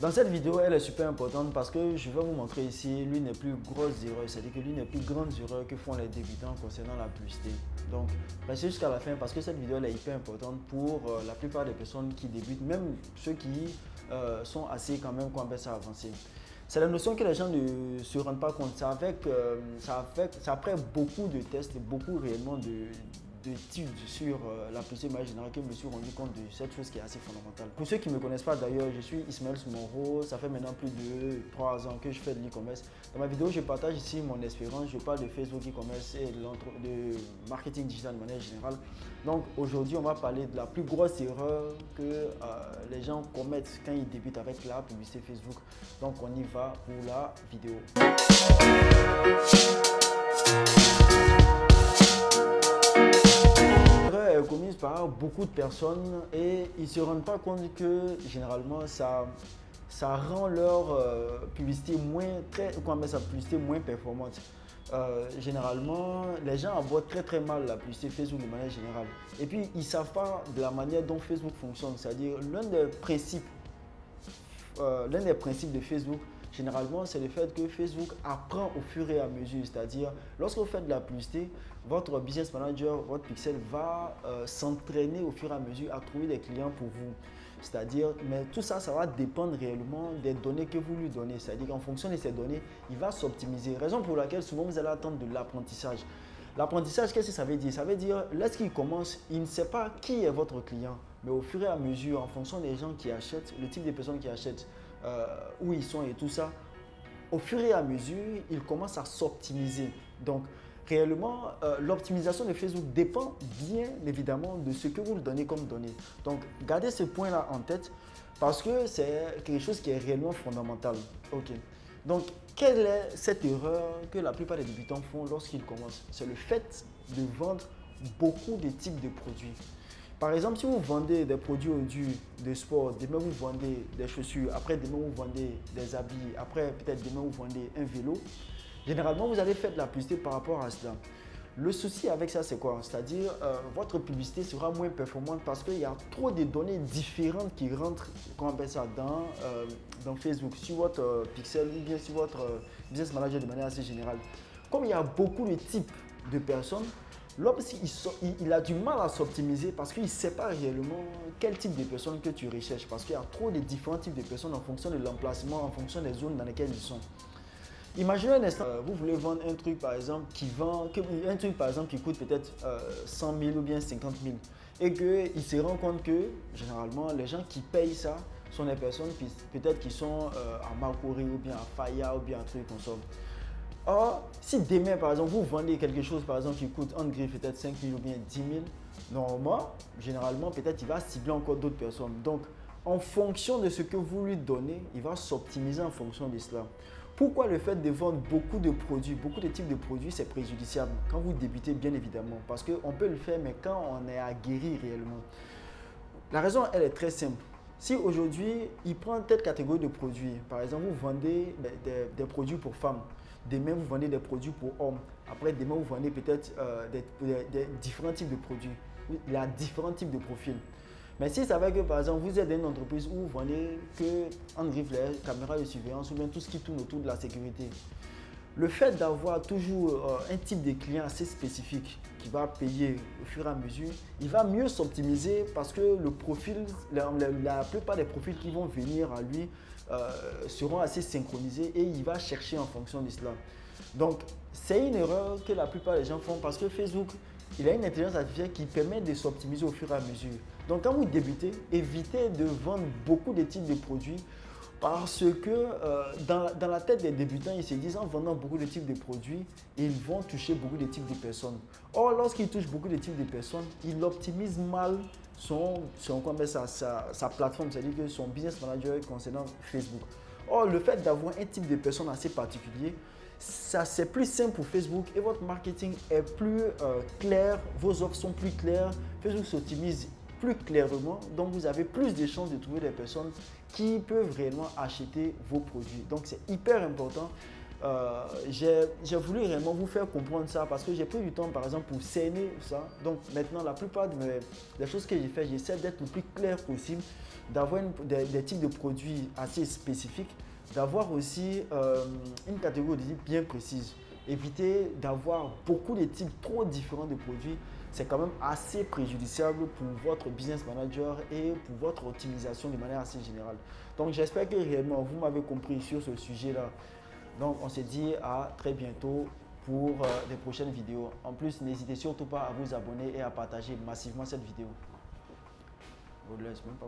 Dans cette vidéo, elle est super importante parce que je vais vous montrer ici l'une des plus grosses erreurs, c'est-à-dire que l'une des plus grandes erreurs que font les débutants concernant la publicité. Donc, restez jusqu'à la fin parce que cette vidéo elle est hyper importante pour la plupart des personnes qui débutent, même ceux qui sont assez quand même qu'on appelle ça avancés. C'est la notion que les gens ne se rendent pas compte. Ça après beaucoup de tests, beaucoup réellement d'études sur la publicité de manière générale que je me suis rendu compte de cette chose qui est assez fondamentale. Pour ceux qui ne me connaissent pas d'ailleurs, je suis Ismaël Soumoro, ça fait maintenant plus de 3 ans que je fais de l'e-commerce. Dans ma vidéo, je partage ici mon expérience, je parle de Facebook e-commerce et de marketing digital de manière générale. Donc aujourd'hui, on va parler de la plus grosse erreur que les gens commettent quand ils débutent avec la publicité Facebook. Donc on y va pour la vidéo. Est commise par beaucoup de personnes et ils ne se rendent pas compte que généralement ça rend leur publicité moins performante. Généralement, les gens abordent très mal la publicité Facebook de manière générale. Et puis, ils ne savent pas de la manière dont Facebook fonctionne. C'est-à-dire, l'un des principes de Facebook, généralement, c'est le fait que Facebook apprend au fur et à mesure. C'est-à-dire, lorsque vous faites de la publicité, votre business manager, votre pixel va s'entraîner au fur et à mesure à trouver des clients pour vous. C'est-à-dire, mais tout ça, ça va dépendre réellement des données que vous lui donnez. C'est-à-dire qu'en fonction de ces données, il va s'optimiser. Raison pour laquelle souvent vous allez attendre de l'apprentissage. L'apprentissage, qu'est-ce que ça veut dire? Ça veut dire, lorsqu'il commence, il ne sait pas qui est votre client. Mais au fur et à mesure, en fonction des gens qui achètent, le type de personnes qui achètent, où ils sont et tout ça, au fur et à mesure, il commence à s'optimiser. Donc, réellement, l'optimisation de Facebook dépend bien évidemment de ce que vous lui donnez comme données. Donc, gardez ce point-là en tête parce que c'est quelque chose qui est réellement fondamental. Ok. Donc, quelle est cette erreur que la plupart des débutants font lorsqu'ils commencent? C'est le fait de vendre beaucoup de types de produits. Par exemple, si vous vendez des produits de sport, demain vous vendez des chaussures, après demain vous vendez des habits, après peut-être demain vous vendez un vélo, généralement vous allez faire de la publicité par rapport à cela. Le souci avec ça, c'est quoi? C'est-à-dire, votre publicité sera moins performante parce qu'il y a trop de données différentes qui rentrent, comment on appelle ça, dans Facebook, sur votre pixel ou bien sur votre business manager de manière assez générale. Comme il y a beaucoup de types de personnes, l'homme, il a du mal à s'optimiser parce qu'il ne sait pas réellement quel type de personnes que tu recherches parce qu'il y a trop de différents types de personnes en fonction de l'emplacement, en fonction des zones dans lesquelles ils sont. Imaginez un instant, vous voulez vendre un truc par exemple qui coûte peut-être 100 000 ou bien 50 000 et qu'il se rend compte que généralement les gens qui payent ça sont des personnes peut-être qui sont à Marcory ou bien à Faya ou bien à truc comme ça. Or, si demain, par exemple, vous vendez quelque chose, par exemple, qui coûte en griffe peut-être 5 000 ou bien 10 000, normalement, généralement, peut-être il va cibler encore d'autres personnes. Donc, en fonction de ce que vous lui donnez, il va s'optimiser en fonction de cela. Pourquoi le fait de vendre beaucoup de produits, beaucoup de types de produits, c'est préjudiciable quand vous débutez, bien évidemment, parce qu'on peut le faire, mais quand on est aguerri réellement. La raison, elle est très simple. Si aujourd'hui, il prend telle catégorie de produits, par exemple, vous vendez des produits pour femmes, demain, vous vendez des produits pour hommes. Après, demain, vous vendez peut-être des différents types de produits. Il y a différents types de profils. Mais si ça veut que, par exemple, vous êtes dans une entreprise où vous vendez que en griffe les caméras de surveillance ou bien tout ce qui tourne autour de la sécurité, le fait d'avoir toujours un type de client assez spécifique qui va payer au fur et à mesure, il va mieux s'optimiser parce que le profil, la plupart des profils qui vont venir à lui seront assez synchronisés et il va chercher en fonction de cela. Donc, c'est une erreur que la plupart des gens font parce que Facebook, il a une intelligence artificielle qui permet de s'optimiser au fur et à mesure. Donc, quand vous débutez, évitez de vendre beaucoup de types de produits parce que dans la tête des débutants, ils se disent en vendant beaucoup de types de produits, ils vont toucher beaucoup de types de personnes. Or, lorsqu'ils touchent beaucoup de types de personnes, ils optimisent mal sa plateforme, c'est-à-dire que son business manager concernant Facebook. Or, le fait d'avoir un type de personne assez particulier, c'est plus simple pour Facebook et votre marketing est plus clair, vos offres sont plus claires, Facebook s'optimise plus clairement, donc vous avez plus de chances de trouver des personnes qui peuvent réellement acheter vos produits. Donc c'est hyper important j'ai voulu réellement vous faire comprendre ça parce que j'ai pris du temps, par exemple, pour cerner ça. Donc maintenant, la plupart des choses que j'ai fait, j'essaie d'être le plus clair possible, d'avoir des types de produits assez spécifiques, d'avoir aussi une catégorie de types bien précise. Éviter d'avoir beaucoup de types trop différents de produits, c'est quand même assez préjudiciable pour votre business manager et pour votre optimisation de manière assez générale. Donc j'espère que réellement vous m'avez compris sur ce sujet-là. Donc on se dit à très bientôt pour des prochaines vidéos. En plus, n'hésitez surtout pas à vous abonner et à partager massivement cette vidéo. Je ne laisse même pas